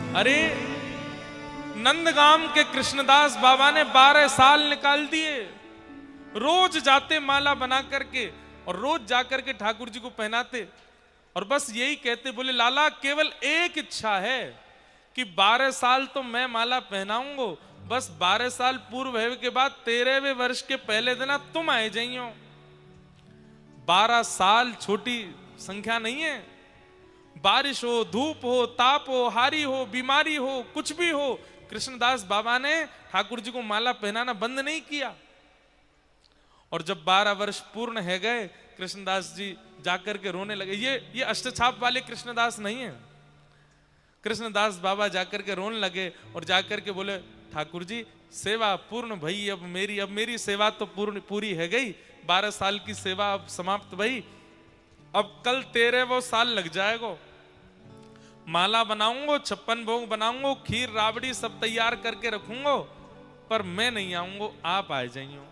अरे नंदगाम के कृष्णदास बाबा ने 12 साल निकाल दिए, रोज जाते माला बना करके और रोज जाकर के ठाकुर जी को पहनाते और बस यही कहते, बोले लाला केवल एक इच्छा है कि 12 साल तो मैं माला पहनाऊंगा, बस 12 साल पूर्व होने के बाद 13वें वर्ष के पहले दिन तुम आए जाइयो। 12 साल छोटी संख्या नहीं है। बारिश हो, धूप हो, ताप हो, हारी हो, बीमारी हो, कुछ भी हो, कृष्णदास बाबा ने ठाकुर जी को माला पहनाना बंद नहीं किया। और जब 12 वर्ष पूर्ण है गए, कृष्णदास जी जाकर के रोने लगे। ये अष्टछाप वाले कृष्णदास नहीं है। कृष्णदास बाबा जाकर के रोने लगे और जाकर के बोले, ठाकुर जी सेवा पूर्ण भई, अब मेरी सेवा तो पूरी है गई, 12 साल की सेवा अब समाप्त भई, अब कल 13वां साल लग जाएगा। माला बनाऊंगा, 56 भोग बनाऊंगा, खीर राबड़ी सब तैयार करके रखूंगा, पर मैं नहीं आऊंगा, आप आ जाइयो।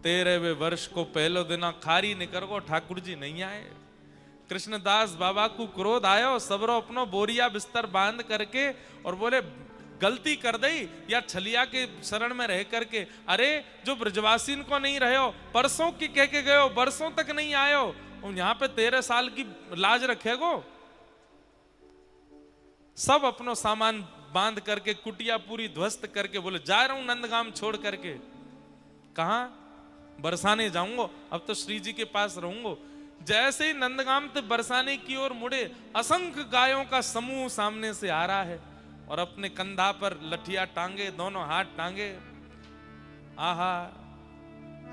13वें वर्ष को पहले दिन खारी निकर को ठाकुर जी नहीं आए। कृष्णदास बाबा को क्रोध आयो, सबरो अपनो बोरिया बिस्तर बांध करके और बोले, गलती कर दई या छलिया के शरण में रह करके, अरे जो ब्रजवासी को नहीं रहे हो, परसों की कह के गए हो, बरसों तक नहीं आयो, यहाँ पे 13 साल की लाज रखेगो। सब अपनो सामान बांध करके कुटिया पूरी ध्वस्त करके बोले, जा रहा हूं नंदगाम छोड़ करके। कहा? बरसाने जाऊंगा, अब तो श्री जी के पास रहूंगा। जैसे ही नंदगाम से बरसाने की ओर मुड़े, असंख्य गायों का समूह सामने से आ रहा है और अपने कंधा पर लठिया टांगे, दोनों हाथ टांगे। आहा,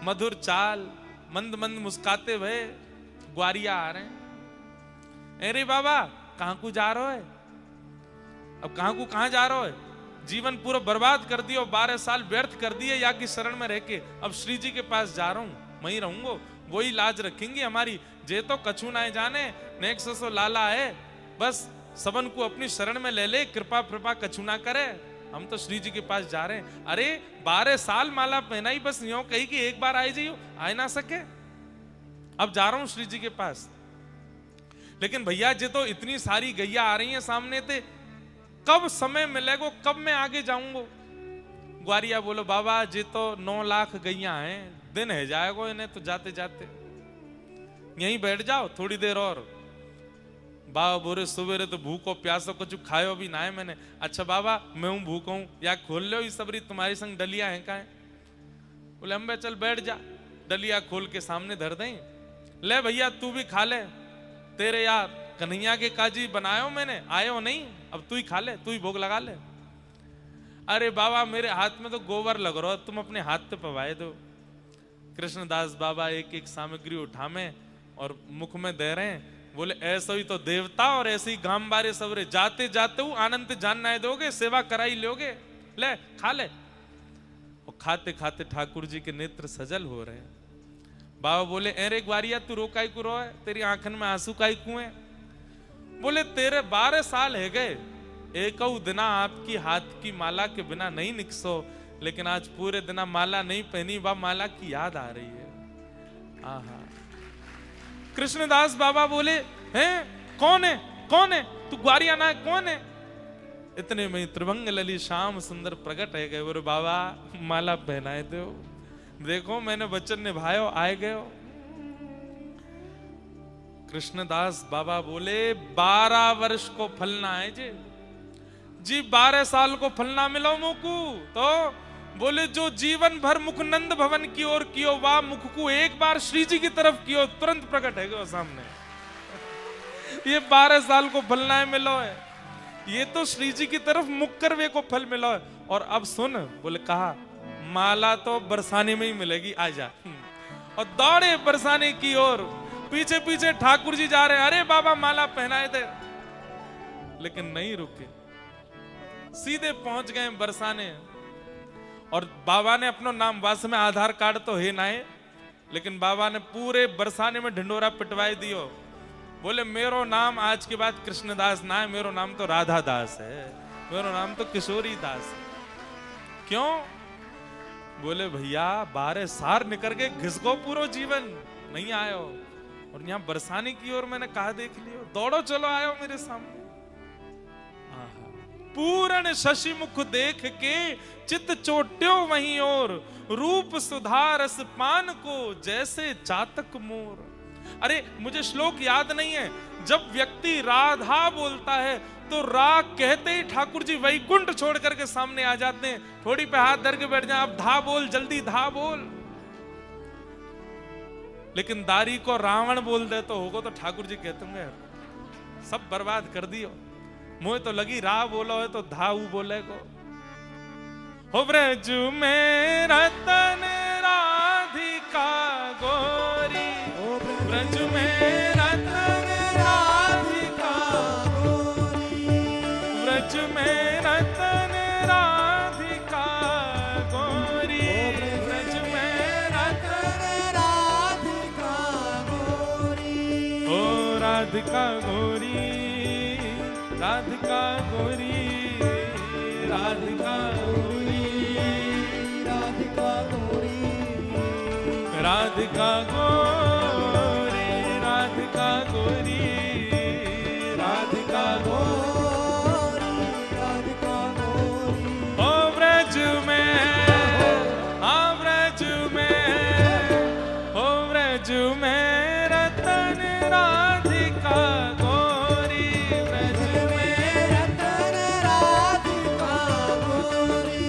मधुर चाल, मंद मंद मुस्काते हुए ग्वारिया आ रहे हैं। अरे बाबा कहां को जा रहे हो? अब कहां जा रहे हो? जीवन पूरा बर्बाद कर दियो, 12 साल व्यर्थ कर दिए या की शरण में रह के, अब श्री जी के पास जा रहा हूं, वहीं रहूंगा, वही लाज रखेंगे हमारी। जे तो कछु ना जाने, नेक्स्ट सो लाला है, बस सबन को अपनी शरण में ले ले, कृपा कछु ना करे, हम तो श्री जी के पास जा रहे हैं। अरे 12 साल माला पहनाई, बस यूं कही कि एक बार आए जाइयो, आए ना सके, अब जा रहा हूं श्री जी के पास। लेकिन भैया जे तो इतनी सारी गैया आ रही हैं सामने थे, कब समय मिलेगा, कब मैं आगे जाऊंगा? ग्वारिया बोलो, बाबा जे तो 9 लाख गैया हैं, दिन है जाएगा इन्हें तो जाते जाते, यहीं बैठ जाओ थोड़ी देर और। बाबा बोरे सुबेरे तो भूखो प्यासो कुछ खायो भी ना है मैंने। अच्छा बाबा मैं हूं भूखा हूं, या खोल लो सबरी तुम्हारी संग डलिया है का है? बोले अम्बे चल बैठ जा, डलिया खोल के सामने धर दें, ले भैया तू भी खा ले, तेरे यार कन्हैया के काजी बनायो मैंने, आयो नहीं, अब तू ही खा ले, तू ही भोग लगा ले। अरे बाबा मेरे हाथ में तो गोबर लग रहा, तुम अपने हाथ पे पवाए दो। कृष्णदास बाबा एक एक सामग्री उठा में और मुख में दे रहे हैं। बोले ऐसा ही तो देवता और ऐसे ही गांव बारे सबरे, जाते जाते हूं आनंद जानना दोगे, सेवा कराई लोगे, ले खा ले। और खाते खाते ठाकुर जी के नेत्र सजल हो रहे हैं। बाबा बोले अरे ग्वारिया तू रोकाई को रो है, तेरी आंखन में आंसू काई कुएं? बोले तेरे 12 साल है गए, एक दिना आपकी हाथ की माला के बिना नहीं निकसो, लेकिन आज पूरे दिना माला नहीं पहनी, बा माला की याद आ रही है। आहा। कृष्णदास बाबा बोले हैं कौन है, कौन है तू? ग्वारिया ना है, कौन है? इतने में त्रिभंग लली श्याम सुंदर प्रकट है गए। बोले बाबा माला पहनाए दो, देखो मैंने वचन निभायो, आए गए। कृष्णदास बाबा बोले 12 वर्ष को फलना है जी 12 साल को फलना मिलो मुकु। तो बोले जो जीवन भर मुख नंद भवन की ओर कियो, वाह मुख को एक बार श्री जी की तरफ कियो, तुरंत प्रकट है गो सामने। ये 12 साल को फलना है मिलो है, ये तो श्री जी की तरफ मुख कर वे को फल मिलो है। और अब सुन, बोले कहा माला तो बरसाने में ही मिलेगी, आजा। और दौड़े बरसाने की ओर, पीछे पीछे ठाकुर जी जा रहे हैं। अरे बाबा माला पहनाए थे, लेकिन नहीं रुके, सीधे पहुंच गए बरसाने। और बाबा ने अपना नाम, वास में आधार कार्ड तो है ना है, लेकिन बाबा ने पूरे बरसाने में ढिंडोरा पिटवाई दियो। बोले मेरो नाम आज के बाद कृष्णदास ना है, मेरो नाम तो राधा दास है, मेरो नाम तो किशोरी दास है। क्यों? बोले भैया 12 साल निकल के घिसको पूरा जीवन नहीं आयो, और यहाँ बरसाने की ओर मैंने कहा देख लियो, दौड़ो चलो आयो मेरे सामने। पूर्ण शशि मुख देख के चित चोट्यो वहीं और, रूप सुधारस पान को जैसे चातक मोर। अरे मुझे श्लोक याद नहीं है। जब व्यक्ति राधा बोलता है तो राग कहते ही ठाकुर जी वैकुंठ छोड़ करके सामने आ जाते हैं, थोड़ी पे हाथ धर के बैठ जाए, अब धा बोल, जल्दी धा बोल। लेकिन दारी को रावण बोल दे तो होगा तो ठाकुर जी कहते होंगे सब बर्बाद कर दियो। मुझे तो लगी रा बोलो है तो धाऊ बोले को। हो ब्रज में रतन राधिका गोरी, ब्रज में रतन राधिका गोरी, ब्रज में रतन राधिका गोरी, ब्रज में रतन राधिका गोरी। ओ राधिका गोरी, राधिका गोरी, राधिका गोरी, राधिका गोरी, राधिका गोरी, राधिका गोरी, राधिका गोरी, राधिका गोरी। ओ ब्रज में, आ ब्रज में, ओ ब्रज में रतन राधिका गोरी, ब्रज में रतन राधिका गोरी,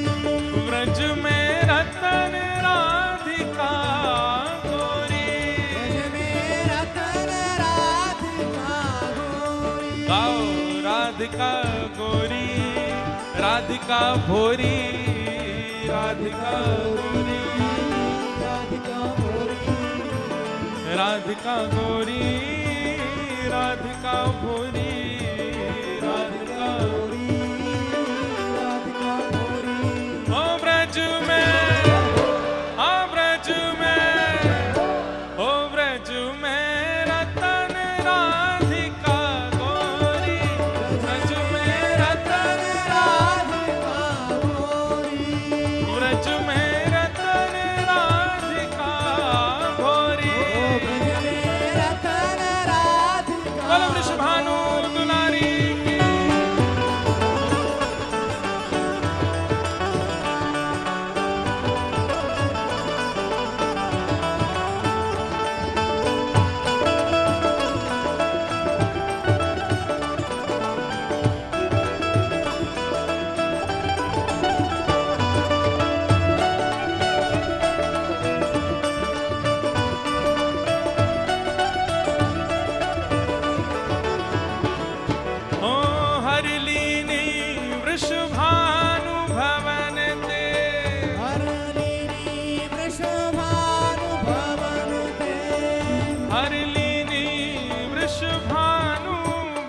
ब्रज में रतन राधिका गोरी, ब्रज में रतन राधिका गोरी। गाओ राधिका गोरी, राधिका भोरी, राधिका गोरी, राधिका भोरी, राधिका गोरी, राधिका भोरी, राधिका गोरी, राधिका भोरी। ओ ब्रज में, आ ब्रज में, ओ ब्रज में रतन राधिका गोरी, ब्रज में रतन राधिका गोरी, ब्रज में रतन राधिका गोरी, ब्रज में रतन राधिका। बोलो वृषभानु दुलारी की। ओ हरलीनी वृषभानु भवन ते, हरलीनी वृषभानु भवन ते, हरलीनी वृषभानु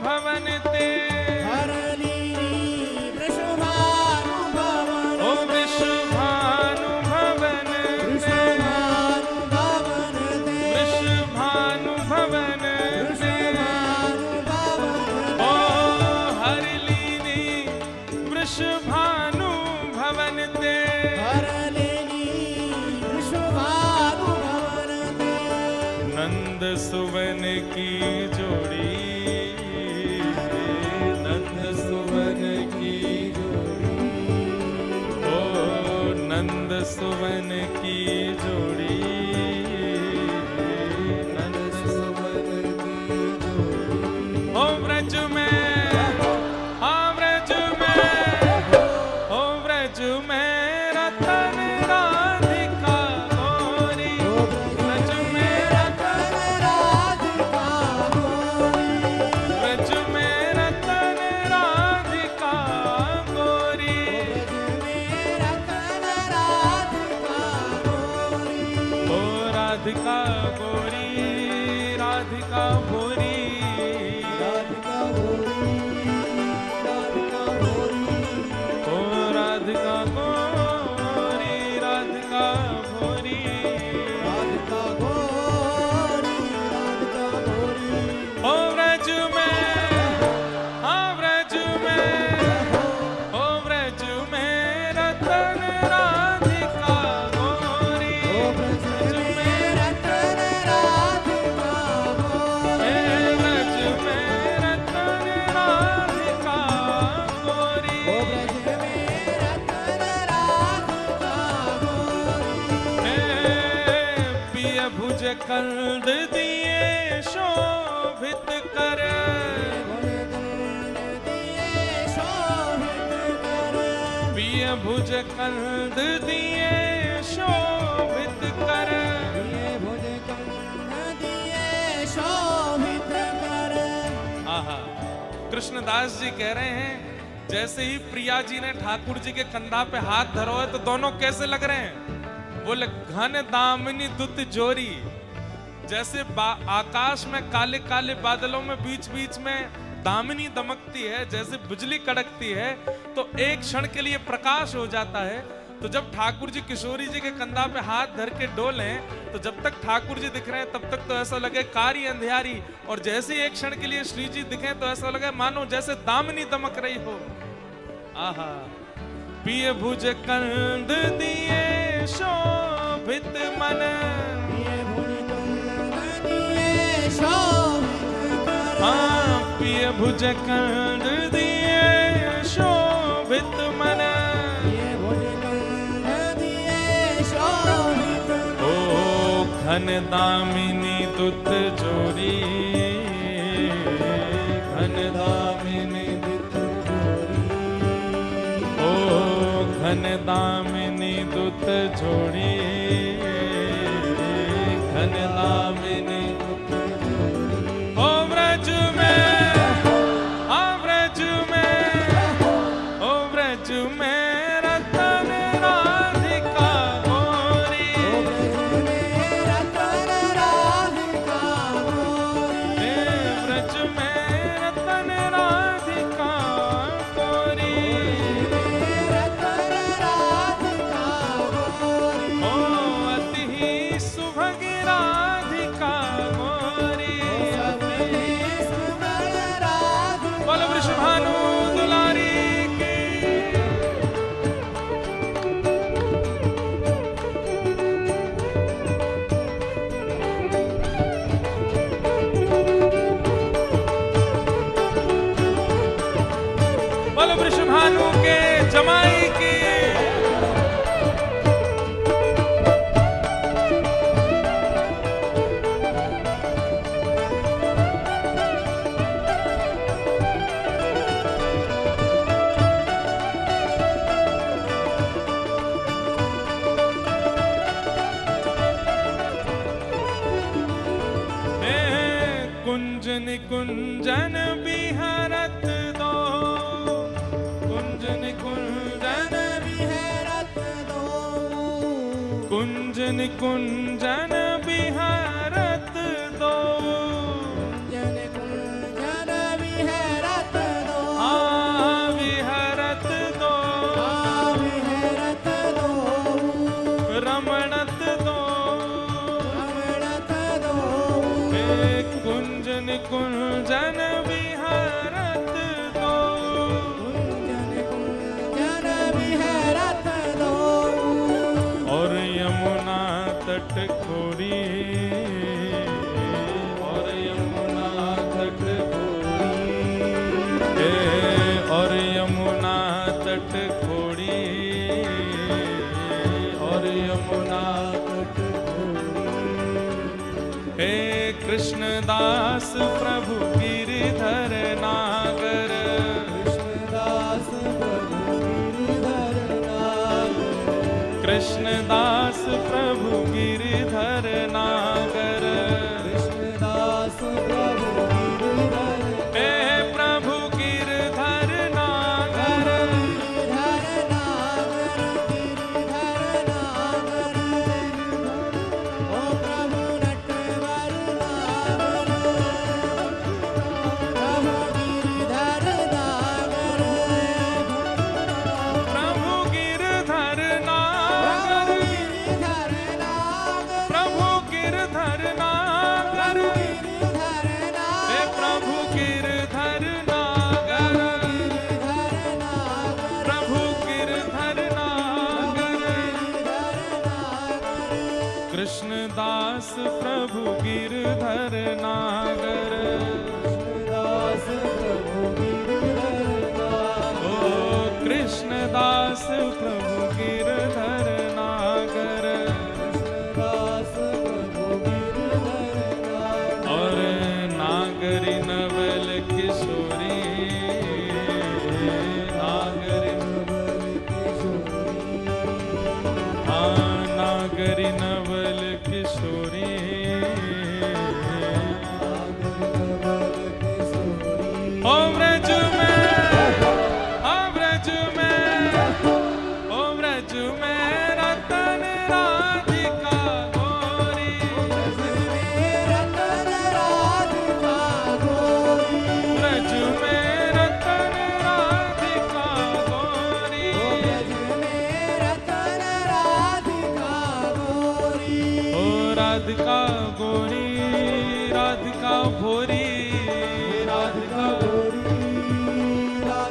भवन ते। हरलीनी वृषभानु भवन ओ वृषभानु भवन ते, वृषभानु भवन ते, वृषभानु भवन ते। वृषभानु भवन ओ हरलीनी कंद दिए शोभित कर, पिय भुज कंद दिए शोभित कर। आहा, कृष्णदास जी कह रहे हैं जैसे ही प्रिया जी ने ठाकुर जी के कंधा पे हाथ धरो है तो दोनों कैसे लग रहे हैं? बोले घन दामिनी दुत जोरी। जैसे आकाश में काले काले बादलों में बीच बीच में दामिनी दमकती है, जैसे बिजली कड़कती है तो एक क्षण के लिए प्रकाश हो जाता है। तो जब ठाकुर जी किशोरी जी के कंधा पे हाथ धर के डोले तो जब तक ठाकुर जी दिख रहे हैं तब तक तो ऐसा लगे कारी अंधियारी, और जैसे ही एक क्षण के लिए श्री जी दिखे तो ऐसा लगे मानो जैसे दामिनी दमक रही हो। आहा, पिय भुज कंद दिए शोभित मन, हाँ पिय भुज कंद दिए शोभित मन। ओ घन दामिनी दुत जोरी, घन दामिनी दुत जोरी, ओ घन दामिनी दुत जोड़ी, घन दामिनी दुत जोड़ी। ओ व्रज में, आ व्रज में, ओ व्रज में रतन राधिका गोरी, रतन राधिका गोरी, व्रज में रतन राधिका गोरी, रतन राधिका गोरी, ओ अति ही सुभग राधिका गोरी। बोलो वृषभानु दुलारी की। बोलो वृषभानु के जमाई की। कुंजन कुंजन बिहरत दो, कुंजन कुंजन बिहरत दो, कुंजन कुंजन बिहरत दो, कुंजन कुंजन बिहरत दो, आ विहरत दो, बिहरत दो, रमणत दो, रमणत दो, कुंजन कुंजन बिहरत दो, कुंजन कुंजन बिहरत दो, और यमुना तट खोरी, और यमुना तट खोरी, और यमुना तट खोरी, और यमुना तट खोरी। हे कृष्णदास प्रभु गिरधर नागर, कृष्णदास प्रभु गिरधर नागर, कृष्णदास प्रभु गिरधर नागर, कृष्णदास प्रभु गिरधर, हे प्रभु गिरधर नागर, गिरधर नागर, गिरधर नागर, ओ प्रभु नटवर नागर, प्रभु गिरधर नागर, प्रभु गिरधर नागर, गिरधर नागर, प्रभु गिरधर नागर, गिरधर हे नागर, प्रभु गिरधर नागर, गिरधर नागर, प्रभु गिरधर नागर, कृष्णदास प्रभु गिरधर नागर, कृष्णदास प्रभु गिरधर नागर, ओ कृष्णदास प्रभु गिरधर नागर, कृष्णदास प्रभु गिरधर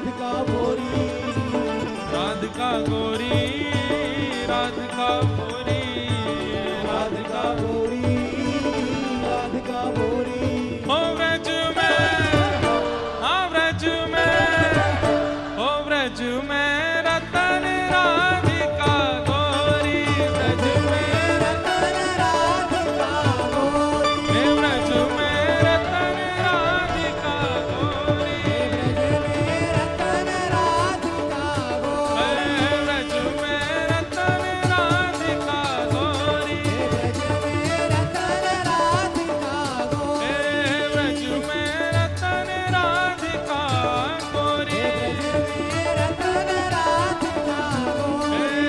राधिका गोरी राधिका गोरी राधिका गोरी राधिका गोरी राधिका गोरी ओ व्रज में हाँ व्रज में ओ व्रज में रतन राधिका गोरी व्रज में रतन राधिका गोरी हे व्रज में रतन राधिका गोरी ब्रज में रतन राधिका गोरी हे व्रज में रतन राधिका गोरी ब्रज में रतन राधिका गोरी हे व्रज में रतन राधिका गोरी रतन राधिका गोरी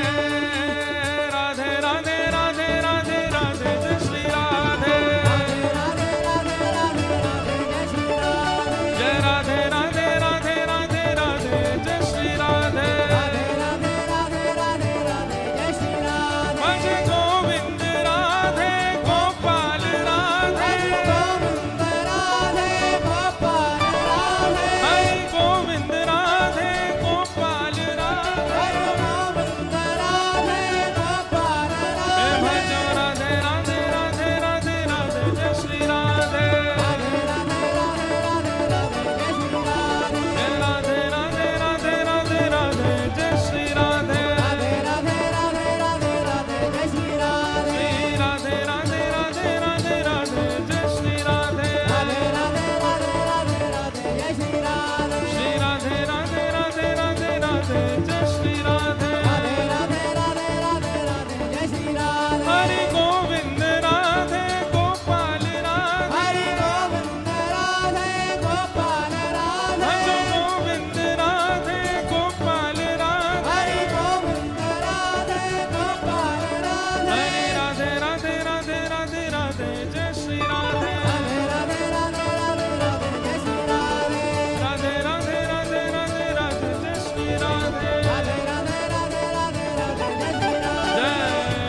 राधे राधे राधे राधे राधे जय श्री राधे राधे राधे राधे राधे जय श्री राधे जय राधे राधे राधे राधे राधे जय श्री राधे राधे राधे राधे राधे राधे जय श्री राधे भज गोविंद राधे गोपाल राधे गोविंद राधे गोपाल राधे हरि गोविंद राधे गोपाल राधे गोविंद राधे गोपाल हे राधे भजो राधे राधे राधे राधे राधे जय श्री राधे राधे राधे राधे राधे राधे जय श्री राधे हे राधे राधे राधे राधे राधे जय श्री राधे राधे राधे राधे राधे राधे जय श्री राधे श्री राधे राधे राधे राधे राधे जय श्री राधे राधे राधे राधे राधे राधे जय श्री राधे श्री राधे राधे राधे राधे राधे जय श्री राधे राधे राधे राधे राधे राधे जय श्री राधे हरि गोविंद राधे गोपाल राधे हरि गोविंद राधे गोपाल राधे भजो गोविंद राधे गोपाल राधे हरि गोविंद राधे गोपाल राधे हरि राधे राधे राधे राधे राधे जय श्री राधे राधे राधे राधे राधे राधे जय श्री राधे राधे राधे राधे राधे राधे जय श्री राधे राधे राधे राधे राधे राधे जय श्री राधे जय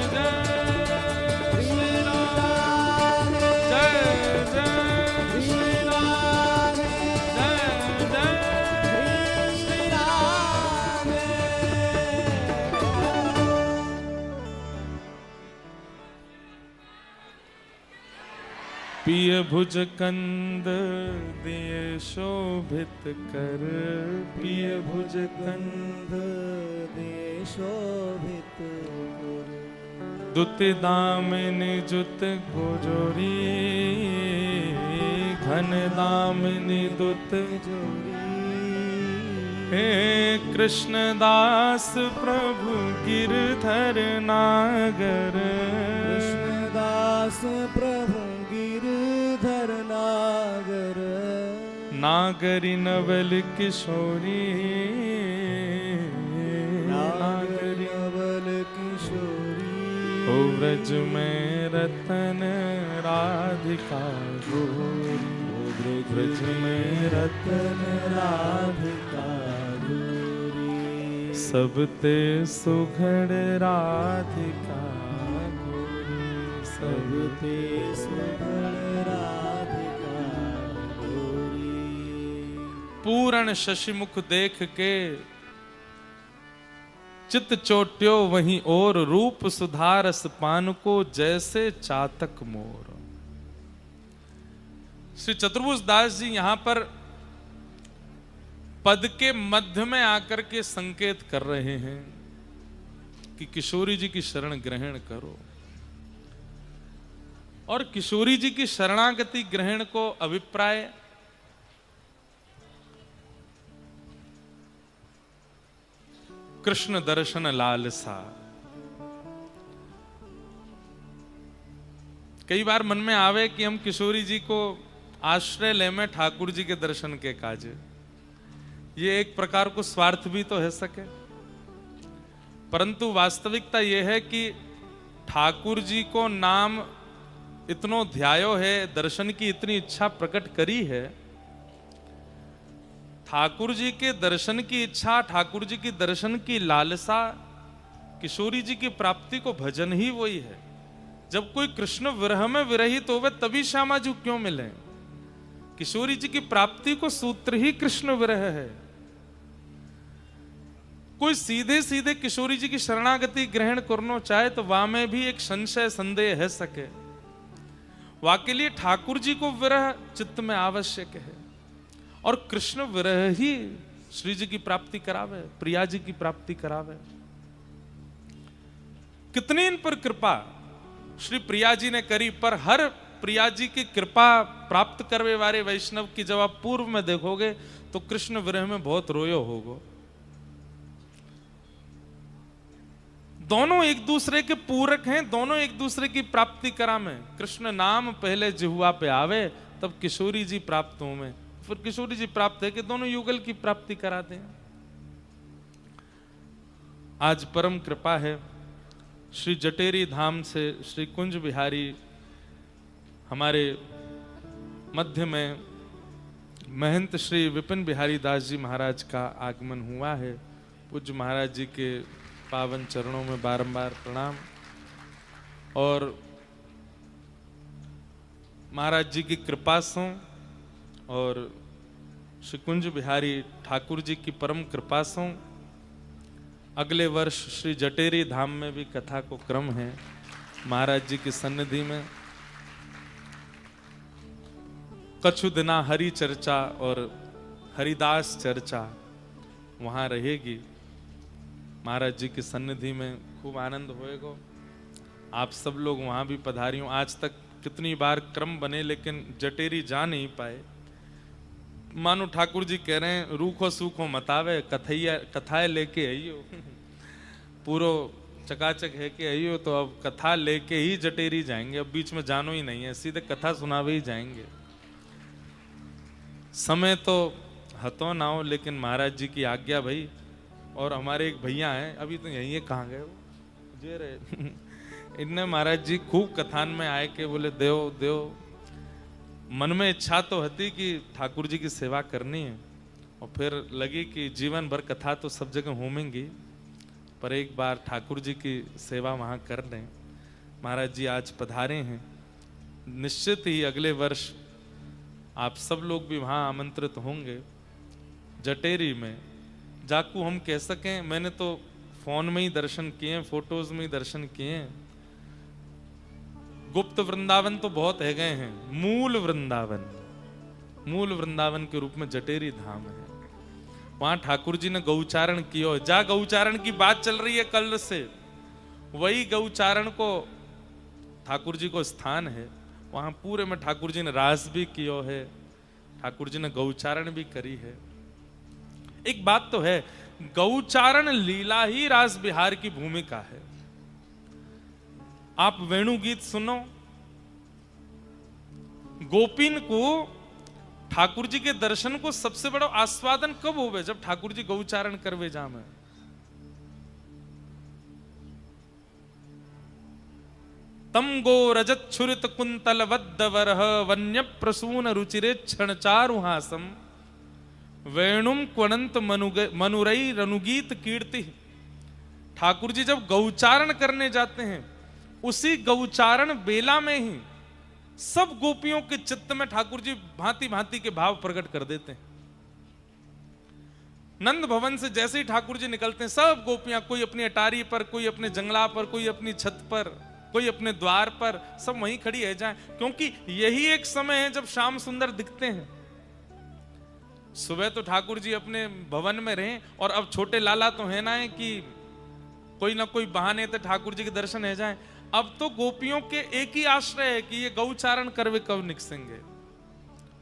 जय श्री राधे जय जय श्री राधे जय जय श्री राधे पिय भुज कंद दिए शोभित कर पिय भुज कंद दे शोभित दुत दामिनी जुत गोजोरी घन दामिनी दुत हे कृष्ण दास प्रभु गिरधर नागर कृष्णदास प्रभु गिरधर नागर नागरी नवल किशोरी नागरी नवल किशोरी ओ व्रज में रतन राधिका गोरी व्रज में रतन राधिका गोरी सबते सुघड़ राधिका गोरी सबते सुंदर राधिका गोरी पूर्ण शशिमुख देख के चित चोट्यो वहीं और रूप सुधारस पान को जैसे चातक मोर। श्री चतुर्भुज दास जी यहां पर पद के मध्य में आकर के संकेत कर रहे हैं कि किशोरी जी की शरण ग्रहण करो, और किशोरी जी की शरणागति ग्रहण को अभिप्राय कृष्ण दर्शन लालसा। कई बार मन में आवे कि हम किशोरी जी को आश्रय ले में ठाकुर जी के दर्शन के काज, ये एक प्रकार को स्वार्थ भी तो है सके, परंतु वास्तविकता यह है कि ठाकुर जी को नाम इतनो ध्यायो है, दर्शन की इतनी इच्छा प्रकट करी है, ठाकुर जी के दर्शन की इच्छा, ठाकुर जी की दर्शन की लालसा, किशोरी जी की प्राप्ति को भजन ही वही है। जब कोई कृष्ण विरह में विरहित होवे तभी श्यामा जी क्यों मिले? किशोरी जी की प्राप्ति को सूत्र ही कृष्ण विरह है। कोई सीधे सीधे किशोरी जी की शरणागति ग्रहण करना चाहे तो वहां में भी एक संशय संदेह है सके। वहां के लिए ठाकुर जी को विरह चित्त में आवश्यक है और कृष्ण विरह ही श्री जी की प्राप्ति करावे, प्रिया जी की प्राप्ति करावे। कितनी इन पर कृपा श्री प्रिया जी ने करी, पर हर प्रिया जी की कृपा प्राप्त करवे वाले वैष्णव की जब आप पूर्व में देखोगे तो कृष्ण विरह में बहुत रोयो होगो। दोनों एक दूसरे के पूरक हैं, दोनों एक दूसरे की प्राप्ति करा में। कृष्ण नाम पहले जिह्वा पे आवे तब किशोरी जी प्राप्त हो में, फिर किशोरी जी प्राप्त है कि दोनों युगल की प्राप्ति कराते हैं। आज परम कृपा है, श्री जटेरी धाम से श्री कुंज बिहारी हमारे मध्य में महंत श्री विपिन बिहारी दास जी महाराज का आगमन हुआ है। पूज्य महाराज जी के पावन चरणों में बारंबार प्रणाम। और महाराज जी की कृपा से और श्री कुंज बिहारी ठाकुर जी की परम कृपा से अगले वर्ष श्री जटेरी धाम में भी कथा को क्रम है महाराज जी की सन्निधि में। कछु दिना हरि चर्चा और हरिदास चर्चा वहां रहेगी। महाराज जी की सन्निधि में खूब आनंद होएगा। आप सब लोग वहां भी पधारियों। आज तक कितनी बार क्रम बने लेकिन जटेरी जा नहीं पाए। मानो ठाकुर जी कह रहे हैं रूखो सूखो मतावे, कथाएं लेके आइयो। पूरो चकाचक है कि आइयो, तो अब कथा लेके ही जटेरी जाएंगे। अब बीच में जानो ही नहीं है, सीधे कथा सुनावे ही जाएंगे। समय तो हतो ना हो, लेकिन महाराज जी की आज्ञा भाई। और हमारे एक भैया हैं, अभी तो यही है, कहाँ गए वो जे रहे इनने महाराज जी खूब कथान में आए के बोले देव देव। मन में इच्छा तो होती कि ठाकुर जी की सेवा करनी है, और फिर लगी कि जीवन भर कथा तो सब जगह होमेंगी, पर एक बार ठाकुर जी की सेवा वहाँ कर लें। महाराज जी आज पधारे हैं। निश्चित ही अगले वर्ष आप सब लोग भी वहाँ आमंत्रित होंगे। जटेरी में जाकू हम कह सकें, मैंने तो फोन में ही दर्शन किए, फोटोज में ही दर्शन किए। गुप्त वृंदावन तो बहुत है गए हैं, मूल वृंदावन के रूप में जटेरी धाम है। वहां ठाकुर जी ने गौचारण किया। जा गौचारण की बात चल रही है कल से, वही गौचारण को ठाकुर जी को स्थान है। वहां पूरे में ठाकुर जी ने रास भी किया है, ठाकुर जी ने गौचारण भी करी है। एक बात तो है, गौचारण लीला ही रास बिहार की भूमिका है। आप वेणु गीत सुनो, गोपीन को ठाकुर जी के दर्शन को सबसे बड़ा आस्वादन कब होवे? जब ठाकुर जी गौचारण करवे जामे। तम गो रजत छुरित कुंतल वद्दवरह वन्य प्रसून रुचिरे क्षण चारुहासम वेणुम क्वनंत मनुरई रनुगीत कीर्ति। ठाकुर जी जब गौचारण करने जाते हैं, उसी गौचारण बेला में ही सब गोपियों के चित्त में ठाकुर जी भांति भांति के भाव प्रकट कर देते हैं। नंद भवन से जैसे ही ठाकुर जी निकलते हैं, सब गोपियां, कोई अपनी अटारी पर, कोई अपने जंगला पर, कोई अपनी छत पर, कोई अपने द्वार पर, सब वहीं खड़ी है जाए, क्योंकि यही एक समय है जब श्याम सुंदर दिखते हैं। सुबह तो ठाकुर जी अपने भवन में रहे, और अब छोटे लाला तो है ना कि कोई ना कोई बहाने तो ठाकुर जी के दर्शन है जाए। अब तो गोपियों के एक ही आश्रय है कि ये गौचारण करवे कब निकसेंगे।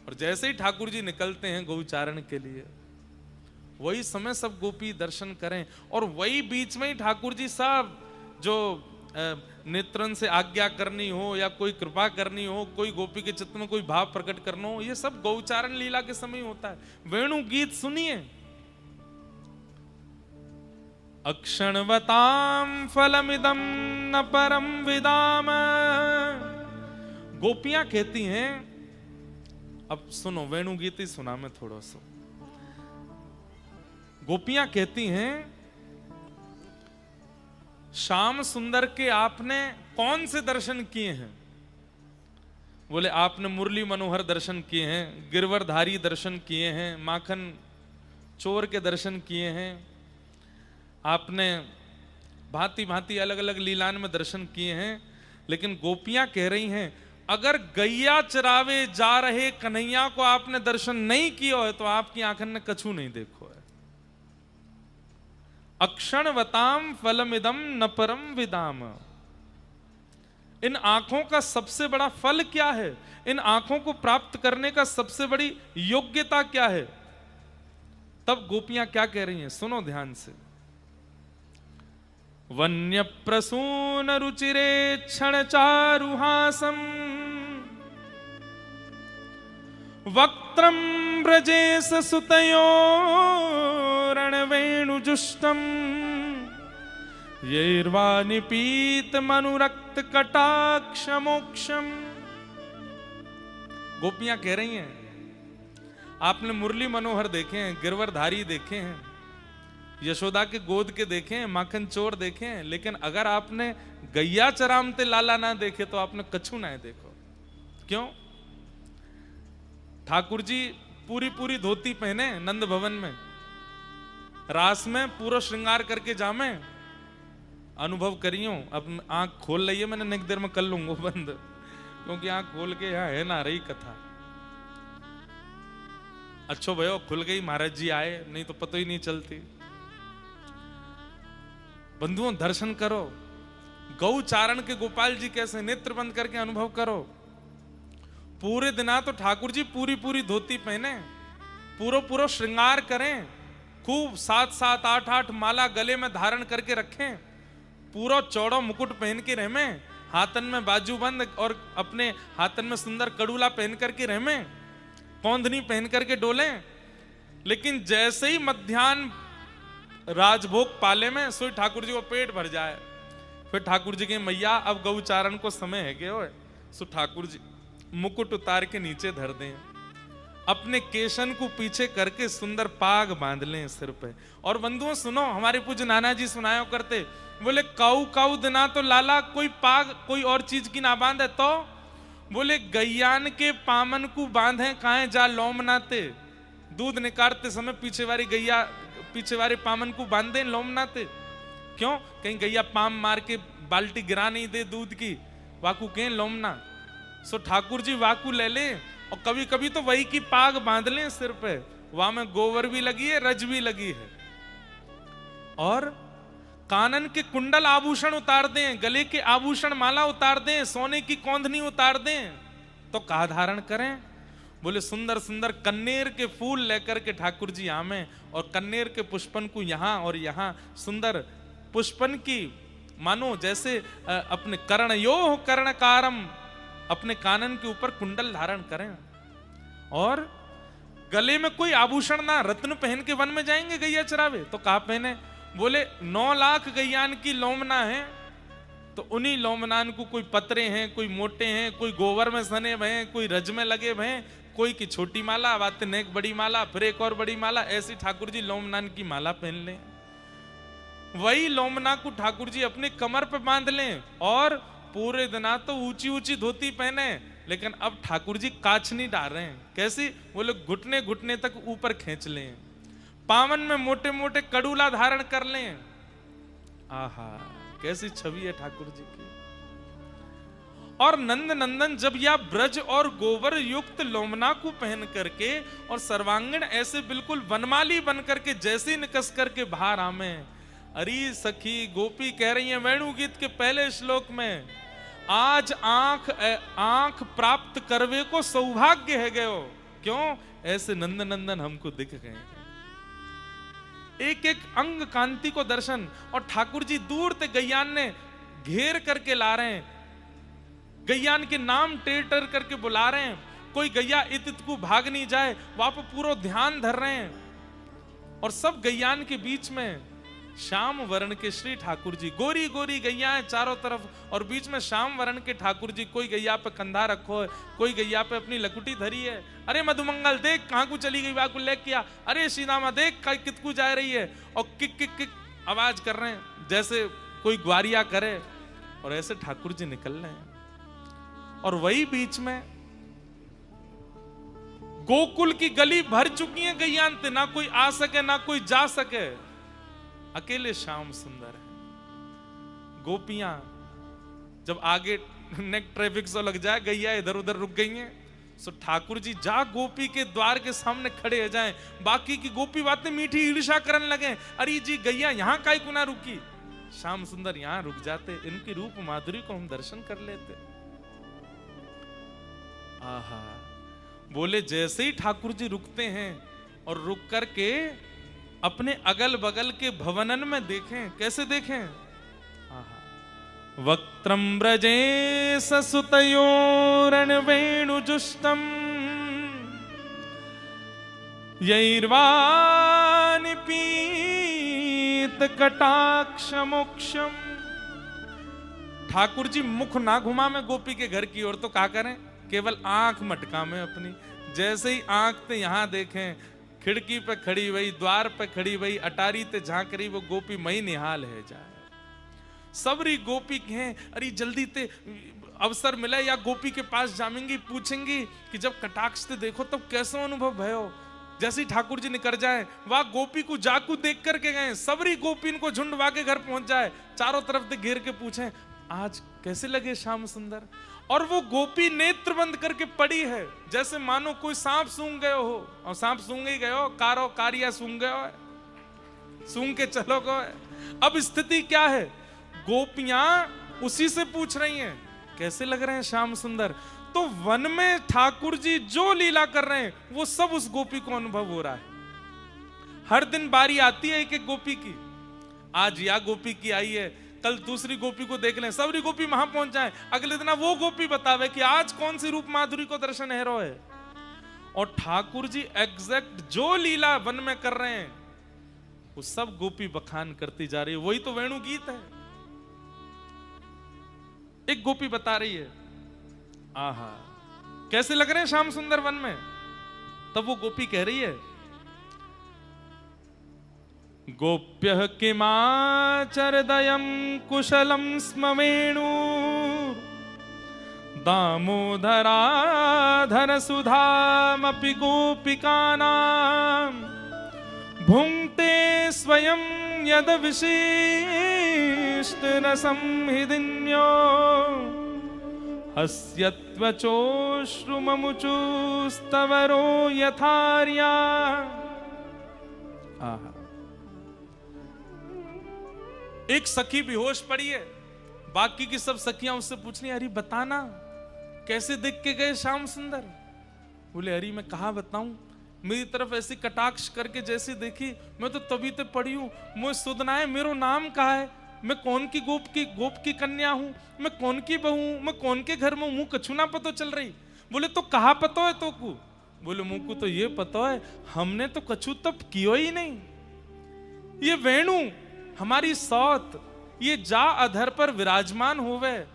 और जैसे ही ठाकुर जी निकलते हैं गौचारण के लिए, वही समय सब गोपी दर्शन करें। और वही बीच में ही ठाकुर जी सब जो नेत्रन से आज्ञा करनी हो या कोई कृपा करनी हो, कोई गोपी के चित्त में कोई भाव प्रकट करना हो, ये सब गौचारण लीला के समय होता है। वेणु गीत सुनिए। अक्षणवताम फलमिदम न परम विदाम। गोपियां कहती हैं, अब सुनो वेणु गीत ही सुना मैं थोड़ा सा। गोपियां कहती हैं, श्याम सुंदर के आपने कौन से दर्शन किए हैं? बोले आपने मुरली मनोहर दर्शन किए हैं, गिरवरधारी दर्शन किए हैं, माखन चोर के दर्शन किए हैं, आपने भांति भांति अलग अलग लीलान में दर्शन किए हैं, लेकिन गोपियां कह रही हैं अगर गैया चरावे जा रहे कन्हैया को आपने दर्शन नहीं किया है तो आपकी आंखन ने कछु नहीं देखो है। अक्षणवताम फलमिदम न परम विदाम। इन आंखों का सबसे बड़ा फल क्या है, इन आंखों को प्राप्त करने का सबसे बड़ी योग्यता क्या है। तब गोपियां क्या कह रही हैं, सुनो ध्यान से। वन्य प्रसून रुचिरे क्षण चारुहासम वक्त्रम ब्रजेश सुतयो रणवेणुजुष्टम येर्वा निपीत मनुरक्त कटाक्ष मोक्षम। गोपियां कह रही हैं आपने मुरली मनोहर देखे हैं, गिरवरधारी देखे हैं, यशोदा के गोद के देखे हैं, माखन चोर देखे हैं, लेकिन अगर आपने गैया चरामते लाला ना देखे तो आपने कछु ना देखो। क्यों? ठाकुर जी पूरी पूरी धोती पहने नंद भवन में, रास में पूरा श्रृंगार करके जामे। अनुभव करियो, अब आंख खोल लिये, मैंने नेक देर में कर लूंगा बंद, क्योंकि आंख खोल के यहाँ है ना रही कथा। अच्छो भयो खुल गई, महाराज जी आए, नहीं तो पता ही नहीं चलती। बंधुओं दर्शन करो, गौ चारण के गोपाल जी कैसे नेत्र बंद करके अनुभव करो। पूरे दिना तो ठाकुर जी पूरी पूरी धोती पहने, पूरा पूरा श्रृंगार करें, खूब 7-7 8-8 माला गले में धारण करके रखें, पूरा चौड़ा मुकुट पहन के रहमे, हाथन में बाजूबंद और अपने हाथन में सुंदर कड़ूला पहन करके रहमे, कौंधनी पहन करके डोले। लेकिन जैसे ही मध्यान्ह राजभोग पाले में सोई ठाकुर जी को पेट भर जाए, फिर ठाकुर जी के मैया अब गौचारण को समय है के ओए, सो ठाकुर जी मुकुट उतार के नीचे धर दें, अपने केशन को पीछे करके सुंदर पाग बांध लें सिर पे। और बंधुओं सुनो, हमारे पूज्य नाना जी सुनाया करते, बोले काऊ काऊ दिना तो लाला कोई पाग कोई और चीज की ना बांधे, तो बोले गैयान के पामन को बांधे काहे जा लोमनाते, दूध निकालते समय पीछे वाली गैया पीछे वाले पामन को बांधे लोमनाते। क्यों? कहीं गैया पाम मार के बाल्टी गिरा नहीं दे दूध की, वाकू कहें लोमना। सो ठाकुर जी वाकू ले ले और कभी कभी तो वही की पाग बांध लें सिर पे, वहां में गोबर भी लगी है, रज भी लगी है, और कानन के कुंडल आभूषण उतार दें, गले के आभूषण माला उतार दें, सोने की कौंधनी उतार दें, तो कहा धारण करें? बोले सुंदर सुंदर कन्नेर के फूल लेकर के ठाकुर जी आमे, और कन्नेर के पुष्पन को यहां और यहां सुंदर पुष्पन की मानो जैसे अपने कर्णयोः कर्णकारम, अपने कानन के ऊपर कुंडल धारण करें। और गले में कोई आभूषण ना, रत्न पहन के वन में जाएंगे गैया चरावे तो कहा पहने? बोले 9 लाख गैयान की लोमना है, तो उन्हीं लोमनान को कोई पतरे हैं, कोई मोटे हैं, कोई गोबर में सने हुए हैं, कोई रज में लगे हुए हैं, कोई की छोटी माला, बात नेक बड़ी माला, फिर एक और बड़ी माला, ऐसी ठाकुर जी लोमनान की माला पहन लें। वही लोमना को ठाकुर जी अपने कमर पे बांध लें, और पूरे दिना तो ऊंची ऊंची धोती पहने, लेकिन अब ठाकुर जी काछ नहीं डाल रहे हैं। कैसी? बोले घुटने घुटने तक ऊपर खींच लें, पावन में मोटे मोटे कड़ूला धारण कर लें। आहा, कैसी छवि है ठाकुर जी की। और नंद नंदन जब यह ब्रज और गोबर युक्त लोमना को पहन करके और सर्वांगीण ऐसे बिल्कुल वनमाली बन करके जैसे निकस करके बाहर आमे, अरे सखी गोपी कह रही है वेणु गीत के पहले श्लोक में, आज आंख प्राप्त करवे को सौभाग्य है गयो। क्यों? ऐसे नंद नंदन हमको दिख गए हैं, एक एक अंग कांति को दर्शन। और ठाकुर जी दूर ते गैयान ने घेर करके ला रहे हैं, गैयान के नाम टेर टेर करके बुला रहे हैं, कोई गैया इत को भाग नहीं जाए, वहां पर पूरा ध्यान धर रहे हैं। और सब गैयान के बीच में श्याम वर्ण के श्री ठाकुर जी, गोरी गोरी गैया है चारों तरफ, और बीच में श्याम वर्ण के ठाकुर जी, कोई गैया पे कंधा रखो है, कोई गैया पे अपनी लकुटी धरी है। अरे मधुमंगल देख कहां को चली गई, वाकु ले किया, अरे सीनामा देख कितकू जा रही है, और किक किक किक आवाज कर रहे हैं जैसे कोई ग्वारिया करे, और ऐसे ठाकुर जी निकल रहे हैं। और वही बीच में गोकुल की गली भर चुकी है गैयांत, ना कोई आ सके ना कोई जा सके। अकेले श्याम सुंदर है। गोपियां जब आगे नेक ट्रैफिक से लग जाए, गैया इधर उधर रुक गई हैं, सो ठाकुर जी जा गोपी के द्वार के सामने खड़े हो जाएं, बाकी की गोपी बातें मीठी ईर्ष्या करने लगे, अरे जी गैया यहाँ काहे को ना रुकी। श्याम सुंदर यहाँ रुक जाते, इनकी रूप माधुरी को हम दर्शन कर लेते। आहा, बोले जैसे ही ठाकुर जी रुकते हैं और रुक करके अपने अगल बगल के भवनन में देखें, कैसे देखें, आहा, वक्त्रम ब्रजे ससुतयोरणवेणुजुष्टम यैर्वाणि पीत कटाक्ष मोक्षम। ठाकुर जी मुख ना घुमा में गोपी के घर की ओर, तो क्या करें, केवल आंख मटका में अपनी, जैसे ही आंख ते यहां देखें, खिड़की पे खड़ी वही, द्वार पे खड़ी वही, अटारी ते झांक रही वो गोपी मई निहाल है जाए। सबरी गोपी कहें अरे जल्दी ते अवसर मिले या गोपी के पास जामेंगी, पूछेंगी कि जब कटाक्ष ते देखो तब कैसा अनुभव भयो। जैसे ही ठाकुर जी निकल जाए, वह गोपी को जाकू देख करके गए, सबरी गोपी इनको झुंडवा के घर पहुंच जाए, चारों तरफ से घेर के पूछें आज कैसे लगे श्याम सुंदर। और वो गोपी नेत्र बंद करके पड़ी है, जैसे मानो कोई सांप सूंघ गए हो, और सांप सूंघ ही गए हो, कारो कारिया सूंघ गए हो, सूंघ के चलो गए। अब स्थिति क्या है, गोपियां उसी से पूछ रही हैं कैसे लग रहे हैं श्याम सुंदर। तो वन में ठाकुर जी जो लीला कर रहे हैं वो सब उस गोपी को अनुभव हो रहा है। हर दिन बारी आती है एक एक गोपी की, आज या गोपी की आई है, कल दूसरी गोपी को देख लें, सबरी गोपी वहां पहुंच जाए, अगले दिन वो गोपी बतावे कि आज कौन सी रूप माधुरी को दर्शन है रो है। और ठाकुर जी एग्जैक्ट जो लीला वन में कर रहे हैं वो सब गोपी बखान करती जा रही है। वही तो वेणु गीत है। एक गोपी बता रही है आहा कैसे लग रहे हैं श्याम सुंदर वन में, तब वो गोपी कह रही है गोप्यः किमाचरदयं कुशलं स्म वेणु दामोदराधर सुधामपि गोपिकानां भुङ्क्ते स्वयं यद विशिष्ट रसं हृदिन्यो हस्यत्वचोश्रुममुचुस्तवरो यथार्या। आहा, एक सखी बेहोश पड़ी है, बाकी की सब सखियां उससे पूछनी अरे बताना कैसे देख के गए श्याम सुंदर। बोले अरे मैं कहा बताऊं, मेरी तरफ ऐसी कटाक्ष करके जैसे देखी मैं तो तभी तो पड़ी हूं, मुझे सुधना है मेरो नाम कहा है, मैं कौन की गोप की कन्या हूं, मैं कौन की बहू हूं, मैं कौन के घर में मुंह कछु ना पतो चल रही। बोले तो कहा पतो है तो को। बोले मुंह को तो ये पता है हमने तो कछु तब कियो ही नहीं, ये वेणु हमारी सौत ये जा अधर पर विराजमान होवे।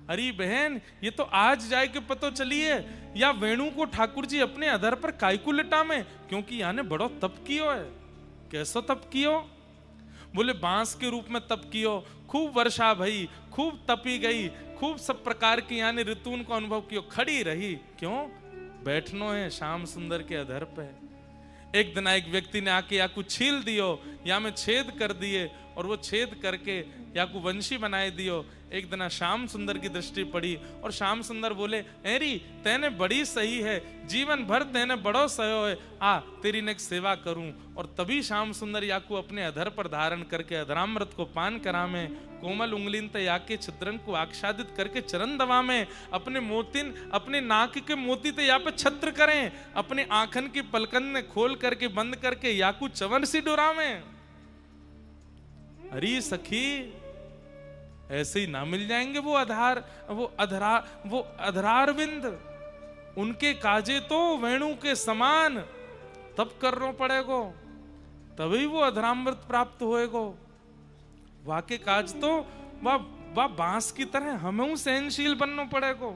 अरे बहन ये तो आज जाए के पतो चली है, या वेणु को ठाकुर जी अपने अधर पर कायकू लिटा में, क्योंकि याने बड़ो तप कियो है। कैसो तप कियो। बोले बांस के रूप में तप कियो, खूब वर्षा भई, खूब तपी गई, खूब सब प्रकार की यानी ऋतुन को अनुभव कियो, खड़ी रही, क्यों बैठनो है श्याम सुंदर के अधर पे। एक दिन एक व्यक्ति ने आके या को छील दियो या में छेद कर दिए, और वो छेद करके या को वंशी बनाए दियो। एक दिन श्याम सुंदर की दृष्टि पड़ी और श्याम सुंदर बोले एरी तेने बड़ी सही है, जीवन भर तेने बड़ो सहो है, आ तेरी ने सेवा करूं। और तभी श्याम सुंदर याकू अपने अधर पर धारण करके अधरामृत को पान करामे, कोमल उंगलीन ते याके छिद्रन को आच्छादित करके चरण दवा में, अपने मोतिन अपने नाक के मोती ते या पे छत्र करें, अपने आंखन की पलकन ने खोल करके बंद करके याकू चवन सी डोरा में। अरे सखी ऐसे ही ना मिल जाएंगे वो अधरारविंद, उनके काजे तो वेणु के समान तब करना पड़ेगो, तभी वो अधरामृत प्राप्त होएगो। वाके काज तो वह बांस की तरह हमें सहनशील बनना पड़ेगो,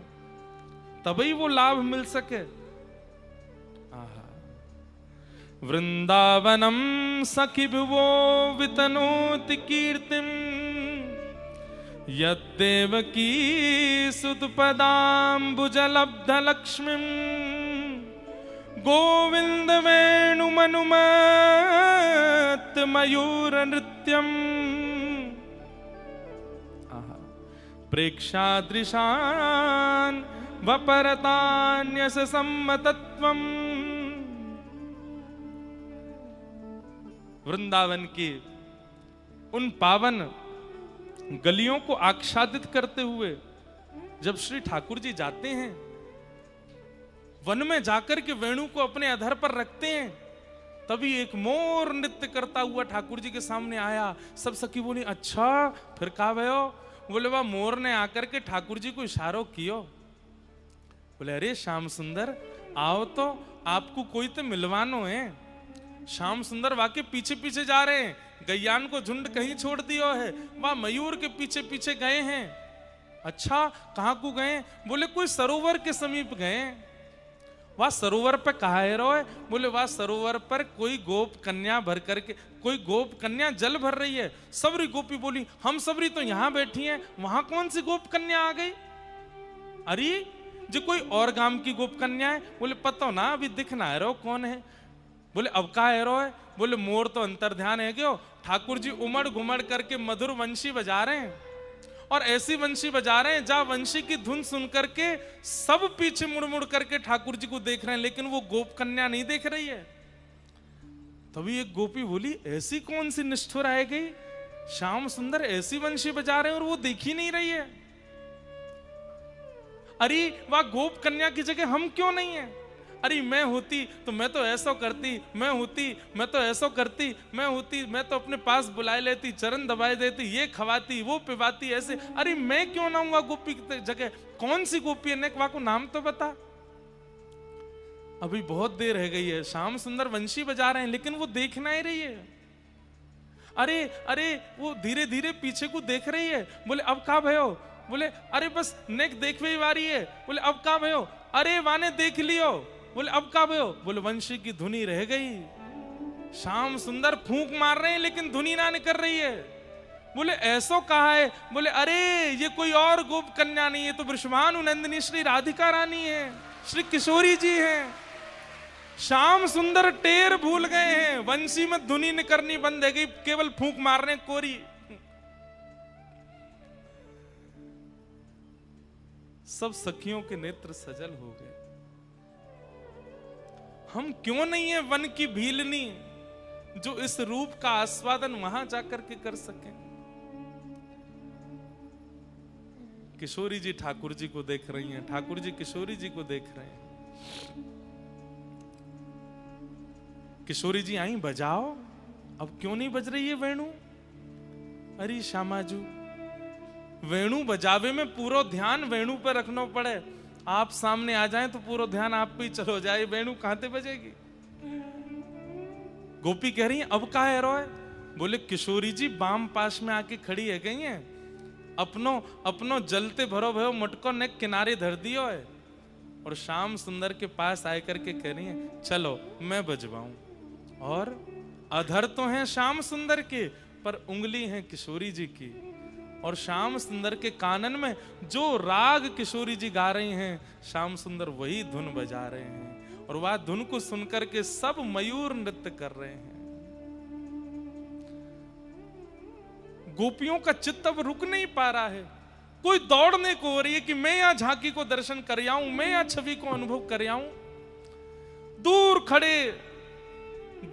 तभी वो लाभ मिल सके। वृंदावनम सखी भुवो वितनोति कीर्तिम यद्देवकी सुतपदाम्बुजलब्ध लक्ष्मीं गोविंद वेणु मनुमत मयूर नृत्यम प्रेक्षादृशान वपरतान्यस सम्मतत्वम। वृंदावन की उन पावन गलियों को आच्छादित करते हुए जब श्री ठाकुर जी जाते हैं, वन में जाकर के वेणु को अपने अधर पर रखते हैं, तभी एक मोर नृत्य करता हुआ ठाकुर जी के सामने आया। सब सखी बोली, अच्छा फिर कहा भयो? बोले वह मोर ने आकर के ठाकुर जी को इशारो कियो। बोले अरे श्याम सुंदर आओ तो, आपको कोई तो मिलवानो है। श्याम सुंदर वाके पीछे पीछे जा रहे हैं, गैयान को झुंड कहीं छोड़ दिया है, वह मयूर के पीछे पीछे गए हैं। अच्छा कहाँ को गए? बोले कोई सरोवर के समीप गए। वह सरोवर पे कहा है रोए? बोले वह सरोवर पर कोई गोप कन्या भर करके, कोई गोप कन्या जल भर रही है। सबरी गोपी बोली, हम सबरी तो यहाँ बैठी हैं, वहां कौन सी गोप कन्या आ गई? अरे जो कोई और गांव की गोप कन्या है। बोले पता ना, अभी दिखना है रो कौन है। बोले अब का है रो है? बोले मोर तो अंतर ध्यान है क्यों, ठाकुर जी उमड़ घुमड़ करके मधुर वंशी बजा रहे हैं, और ऐसी वंशी बजा रहे हैं जहां वंशी की धुन सुन करके सब पीछे मुड़ मुड़ करके ठाकुर जी को देख रहे हैं, लेकिन वो गोप कन्या नहीं देख रही है। तभी एक गोपी बोली, ऐसी कौन सी निष्ठुर आ गई, श्याम सुंदर ऐसी वंशी बजा रहे हैं और वो देख ही नहीं रही है। अरे वह गोप कन्या की जगह हम क्यों नहीं है? अरे मैं होती तो मैं तो ऐसा करती, मैं होती मैं तो ऐसा करती, मैं होती मैं तो अपने पास बुलाए लेती, चरण दबाए देती, ये खवाती वो पिवाती ऐसे। अरे मैं क्यों ना हूँ गोपी की जगह? कौन सी गोपी है नेकवा को नाम तो बता। अभी बहुत देर रह गई है, श्याम सुंदर वंशी बजा रहे हैं लेकिन वो देख नहीं रही है। अरे अरे वो धीरे धीरे पीछे को देख रही है। बोले अब का भयो? बोले अरे बस नेक देखवे वारी है। बोले अब का भयो? अरे वाने देख लियो। बोले अब का भयो? बोले वंशी की धुनी रह गई। श्याम सुंदर फूंक मार रहे हैं लेकिन धुनी ना निकल रही है। बोले ऐसो कहा है? बोले अरे ये कोई और गोप कन्या नहीं है, तो वृषभानु नंदिनी श्री राधिका रानी है, श्री किशोरी जी हैं। श्याम सुंदर टेर भूल गए हैं, वंशी में धुनी निकलनी बंद है गई, केवल फूंक मारने कोरी। सब सखियों के नेत्र सजल हो गए। हम क्यों नहीं है वन की भीलनी जो इस रूप का आस्वादन वहां जाकर के कर सके? किशोरी जी ठाकुर जी को देख रही हैं, ठाकुर जी किशोरी जी को देख रहे हैं। किशोरी जी आई बजाओ। अब क्यों नहीं बज रही है वेणु? अरे श्यामाजू वेणु बजावे में पूरा ध्यान वेणु पर रखना पड़े। आप सामने आ जाएं तो पूरा ध्यान आप पे ही चलो जाए, वेणु कहां से बजेगी? गोपी कह रही है अब का है रोए? बोले किशोरी जी बाम पास में आके खड़ी है गई हैं, अपनो जलते भरो भयो मटको ने किनारे धर दियो है, और श्याम सुंदर के पास आए करके कह रही है चलो मैं बजवाऊं। और अधर तो हैं श्याम सुंदर के, पर उंगली है किशोरी जी की, और श्याम सुंदर के कानन में जो राग किशोरी जी गा रही हैं, श्याम सुंदर वही धुन बजा रहे हैं, और वह धुन को सुनकर के सब मयूर नृत्य कर रहे हैं। गोपियों का चित्त अब रुक नहीं पा रहा है, कोई दौड़ने को हो रही है कि मैं यहां झांकी को दर्शन कर आऊं, मैं यहां छवि को अनुभव कर आऊं। दूर खड़े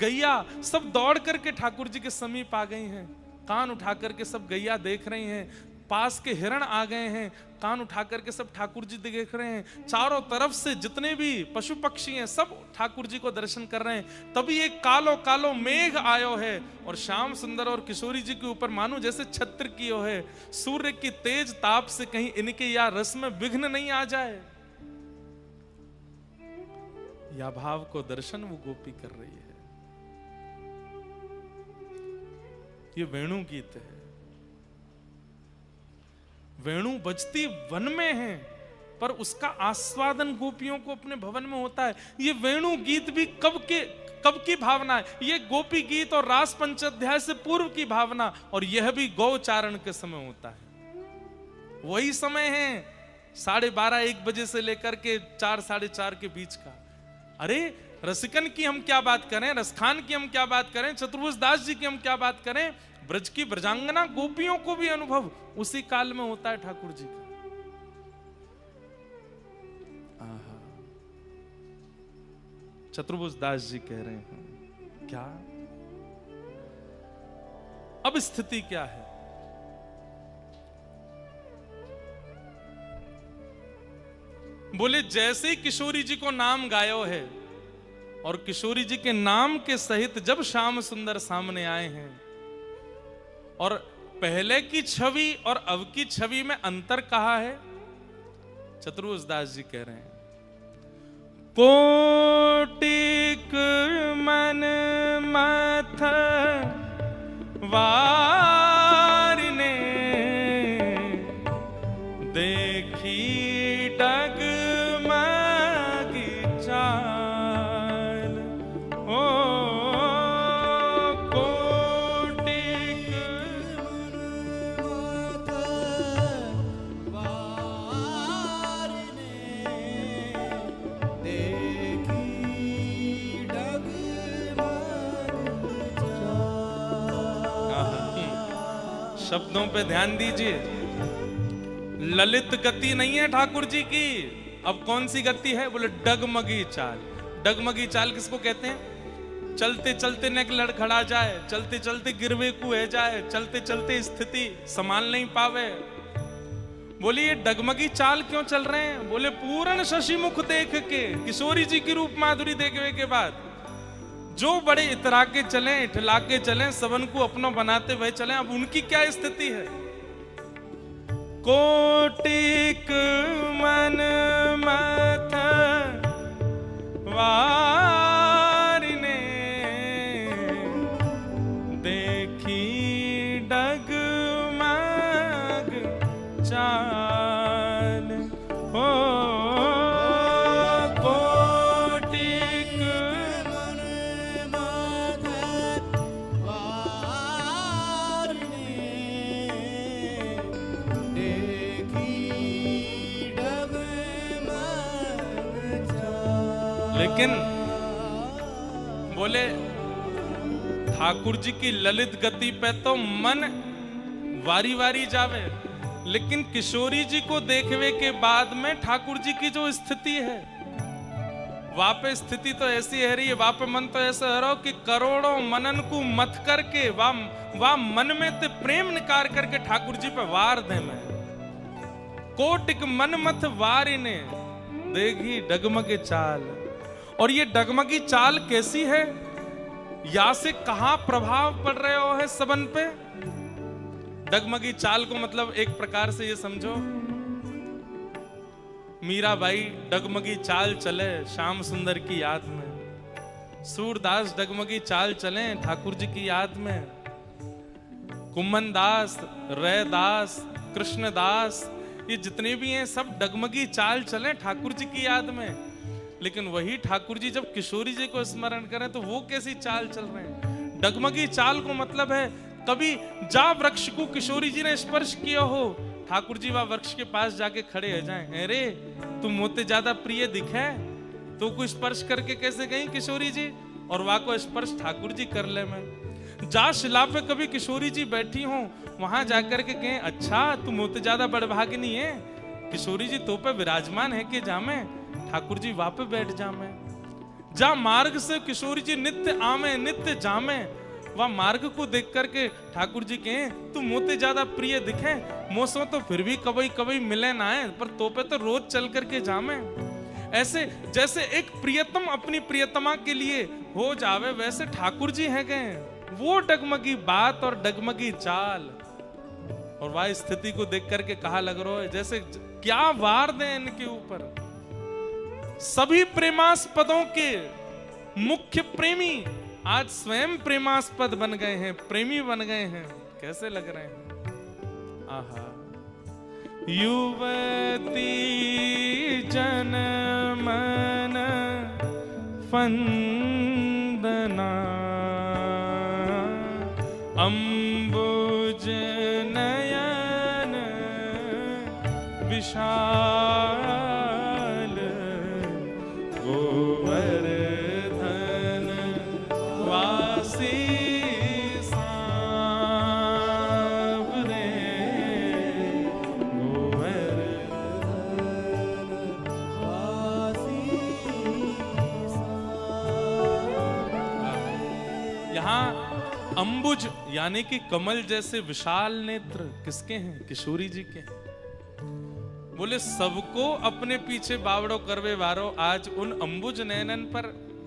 गैया सब दौड़ करके ठाकुर जी के समीप आ गई हैं, कान उठा करके सब गैया देख रही हैं। पास के हिरण आ गए हैं, कान उठा करके सब ठाकुर जी देख रहे हैं। चारों तरफ से जितने भी पशु पक्षी हैं सब ठाकुर जी को दर्शन कर रहे हैं। तभी एक कालो कालो मेघ आयो है, और श्याम सुंदर और किशोरी जी के ऊपर मानो जैसे छत्र कियो है। सूर्य की तेज ताप से कहीं इनके या रस में विघ्न नहीं आ जाए, या भाव को दर्शन वो गोपी कर रही है। ये वेणु गीत है। वेणु बजती वन में है, पर उसका आस्वादन गोपियों को अपने भवन में होता है। ये वेणु गीत भी कब की भावना है? ये गोपी गीत और रास पंचाध्याय से पूर्व की भावना, और यह भी गौचारण के समय होता है। वही समय है 12:30-1 बजे से लेकर के 4 साढ़े 4 के बीच का। अरे रसिकन की हम क्या बात करें, रसखान की हम क्या बात करें, चतुर्भुज दास जी की हम क्या बात करें, ब्रज की ब्रजांगना गोपियों को भी अनुभव उसी काल में होता है ठाकुर जी का। चतुर्भुज दास जी कह रहे हैं क्या, अब स्थिति क्या है? बोले जैसे ही किशोरी जी को नाम गायो है और किशोरी जी के नाम के सहित जब श्याम सुंदर सामने आए हैं और पहले की छवि और अब की छवि में अंतर कहा है, चतुर्भुज दास जी कह रहे हैं कोटिक मन मथ वारिने देखी डगमगी चाल, ओ कोटिक शब्दों पे ध्यान दीजिए। ललित गति नहीं है ठाकुर जी की, अब कौन सी गति है? बोले डगमगी चाल। डगमगी चाल किसको कहते हैं? चलते चलते नेक लड़खड़ा जाए, चलते चलते गिरवे कुए जाए, चलते चलते स्थिति संभाल नहीं पावे। बोले ये डगमगी चाल क्यों चल रहे हैं? बोले पूर्ण शशि मुख देख के, किशोरी जी की रूप माधुरी देखने के बाद जो बड़े इतरा के चले, इठला के चले, सबन को अपना बनाते हुए चले, अब उनकी क्या स्थिति है? कोटिक मन मथ वारिने देखी डगमग चाल, हो लेकिन बोले ठाकुर जी की ललित गति पे तो मन वारी वारी जावे, लेकिन किशोरी जी को देखने के बाद में ठाकुर जी की जो स्थिति है, वहां पे स्थिति तो ऐसी है रही है, वहां पे मन तो ऐसा है रहा कि करोड़ों मनन को मत करके वाह मन में ते प्रेम निकार करके ठाकुर जी पे वार दे में। कोटिक मन मत वारी ने देखी डगमगे चाल। और ये डगमगी चाल कैसी है? या से कहां प्रभाव पड़ रहे हो है सबन पे? डगमगी चाल को मतलब एक प्रकार से ये समझो, मीराबाई डगमगी चाल चले श्याम सुंदर की याद में, सूरदास डगमगी चाल चले ठाकुर जी की याद में, कुम्मन दास, रैदास, कृष्णदास, ये जितने भी हैं सब डगमगी चाल चले ठाकुर जी की याद में। लेकिन वही ठाकुर जी जब किशोरी जी को स्मरण करें तो वो कैसी चाल चल रहे हैं? डगमगी चाल को मतलब है कभी जा वृक्ष को किशोरी जी ने स्पर्श किया हो, ठाकुर जी वह वृक्ष के पास जाके खड़े हो जाएं, अरे तुम मोते ज्यादा प्रिय दिखे तो को स्पर्श करके कैसे गई किशोरी जी, और वह को स्पर्श ठाकुर जी कर ले। मैं जा शिला पे कभी किशोरी जी बैठी हो, वहां जाकर के कहें अच्छा तुम मोते ज्यादा बड़भागिनी है, किशोरी जी तो पे विराजमान है कि जामे, ठाकुर जी वहां पे बैठ जामे। जा मार्ग से किशोरी जी नित्य आमे नित्य जामे, वह मार्ग को देख करके ठाकुर जी कहें तुम मोते ज्यादा प्रिय दिखे, मोसो तो फिर भी कभी कभी मिले ना है, पर तो पे तो रोज चल करके जामे। ऐसे जैसे एक प्रियतम अपनी प्रियतमा के लिए हो जावे, वैसे ठाकुर जी है गए वो डगमगी बात और डगमगी चाल। और वह स्थिति को देख करके कहा लग रहा है जैसे क्या वार दें इनके ऊपर। सभी प्रेमास्पदों के मुख्य प्रेमी आज स्वयं प्रेमास्पद बन गए हैं, प्रेमी बन गए हैं। कैसे लग रहे हैं? आहा। युवती जन मन फंदना अम्बुज नयन विशाल गोवर्धन अंबुज यानी कि कमल जैसे विशाल नेत्र किसके हैं? किशोरी जी के हैं। बोले सबको अपने पीछे बावड़ो करवे वारो, आज उन अंबुज नयनन पर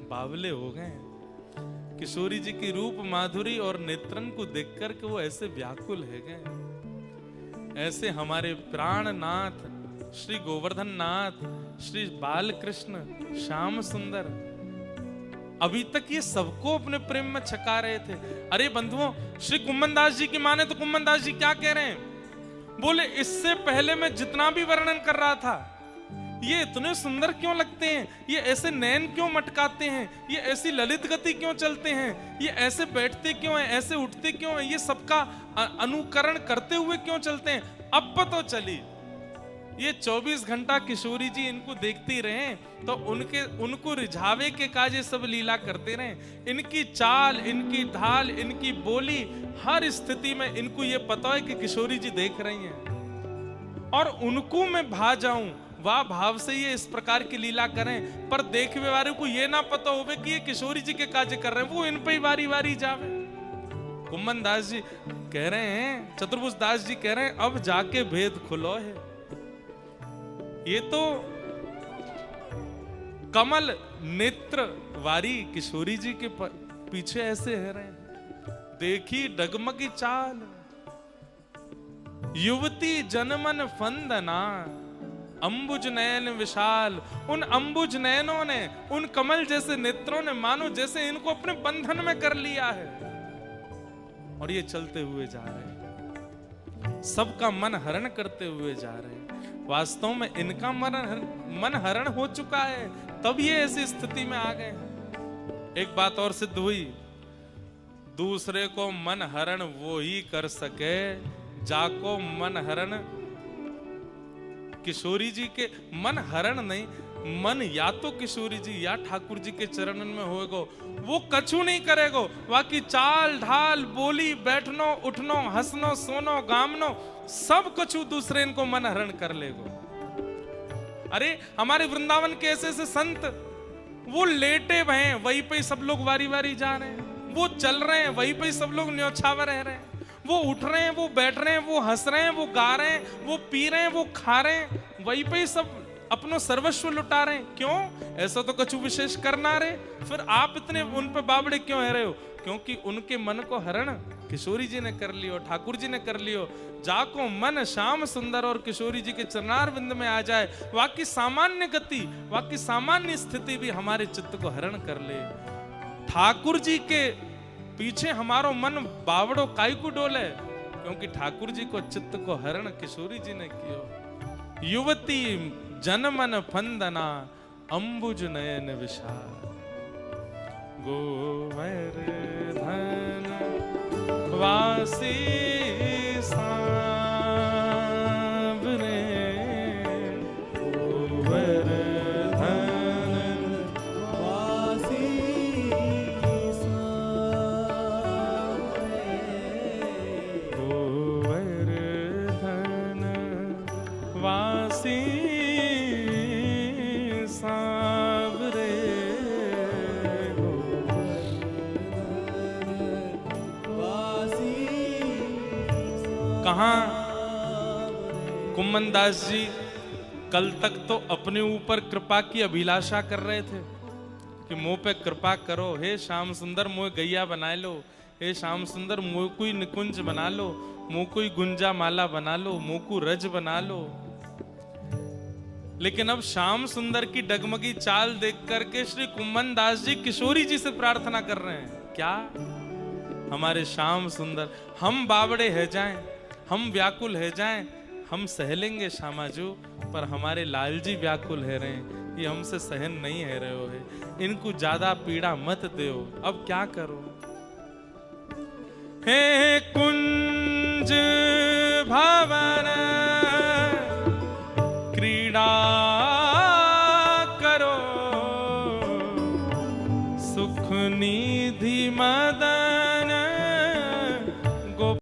बावले हो गए। किशोरी जी की रूप माधुरी और नेत्रन को देखकर के वो ऐसे व्याकुल है गए। ऐसे हमारे प्राणनाथ श्री गोवर्धन नाथ, श्री बालकृष्ण, श्याम सुंदर अभी तक ये सबको अपने प्रेम में छका रहे थे। अरे बंधुओं, श्री कुम्मनदास जी की माने तो कुम्मनदास जी क्या कह रहे हैं? बोले इससे पहले मैं जितना भी वर्णन कर रहा था, ये इतने सुंदर क्यों लगते हैं, ये ऐसे नैन क्यों मटकाते हैं, ये ऐसी ललित गति क्यों चलते हैं, ये ऐसे बैठते क्यों हैं, ऐसे उठते क्यों हैं, ये सबका अनुकरण करते हुए क्यों चलते हैं। अब पता चली ये 24 घंटा किशोरी जी इनको देखते रहे तो उनको रिझावे के काज ये सब लीला करते रहे। इनकी चाल, इनकी ढाल, इनकी बोली, हर स्थिति में इनको ये पता है कि किशोरी जी देख रही हैं और उनको मैं भा जाऊं, वाह भाव से ये इस प्रकार की लीला करें। पर देखने वाले को ये ना पता होवे कि ये किशोरी जी के काज कर रहे हैं, वो इन पे ही वारी वारी जावे। कुम्मनदास जी कह रहे हैं, चतुर्भुज दास जी कह रहे हैं, अब जाके भेद खुलो है। ये तो कमल नेत्र वारी किशोरी जी के पीछे ऐसे है रहे हैं। देखी डगमगी चाल, युवती जनमन फंदना, अंबुज नयन विशाल। उन अंबुज नयनों ने, उन कमल जैसे नेत्रों ने मानो जैसे इनको अपने बंधन में कर लिया है और ये चलते हुए जा रहे हैं, सबका मन हरण करते हुए जा रहे हैं। वास्तव में इनका मन हरण हो चुका है, तब ये ऐसी स्थिति में आ गए हैं। एक बात और सिद्ध हुई, दूसरे को मन हरण वो ही कर सके जाको मन हरण, किशोरी जी के मन हरण नहीं, मन या तो किशोरी जी या ठाकुर जी के चरणन में होएगो, वो कछु नहीं करेगो। बाकी चाल ढाल, बोली, बैठनो, उठनो, हंसनो, सोनो, गामनो, सब कछु दूसरे इनको मन हरण कर लेगो। अरे हमारे वृंदावन के ऐसे ऐसे संत, वो लेटे हुए हैं वहीं पे सब लोग वारी वारी जा रहे हैं, वो चल रहे हैं वहीं पे सब लोग न्योछावर रह रहे हैं, वो उठ रहे हैं, वो बैठ रहे हैं, वो हंस रहे हैं, वो गा रहे हैं, वो पी रहे हैं, वो खा रहे हैं, वहीं पे सब अपनो सर्वस्व लुटा रहे हैं। क्यों? ऐसा तो कछु विशेष करना रहे, फिर आप इतने उन पे बावड़े क्यों है रहे हो? क्योंकि उनके मन को हरण किशोरी जी ने कर लियो, ठाकुर जी ने कर लियो। जाको मन श्याम सुंदर और किशोरी जी के चरणार बिंद में आ जाए, वाकी सामान्य गति, वाकी सामान्य स्थिति भी हमारे चित्त को हरण कर ले। ठाकुर जी के पीछे हमारो मन बावड़ो काई को डोले, क्योंकि ठाकुर जी को चित्त को हरण किशोरी जी ने कियो। युवती जनमन फंदना, अंबुज नयन विशाल, गोवर्धन वासी सांवरे, गोवर्धन वासी गोवर्धन वासी सांवरे, कहां कुम्मनदास जी कल तक तो अपने ऊपर कृपा की अभिलाषा कर रहे थे कि मुंह पे कृपा करो, हे श्याम सुंदर मुंह गैया बना लो, हे श्याम सुंदर मुंह कोई निकुंज बना लो, मुंह कोई गुंजा माला बना लो, मुंह को रज बना लो। लेकिन अब श्याम सुंदर की डगमगी चाल देख करके श्री कुम्मनदास जी किशोरी जी से प्रार्थना कर रहे हैं, क्या हमारे श्याम सुंदर, हम बावड़े है जाएं, हम व्याकुल है जाएं, हम सह लेंगे श्यामाजू, पर हमारे लाल जी व्याकुल है रहे, ये हमसे सहन नहीं है रहे हो, है इनको ज्यादा पीड़ा मत दो, अब क्या करो। हे कुंज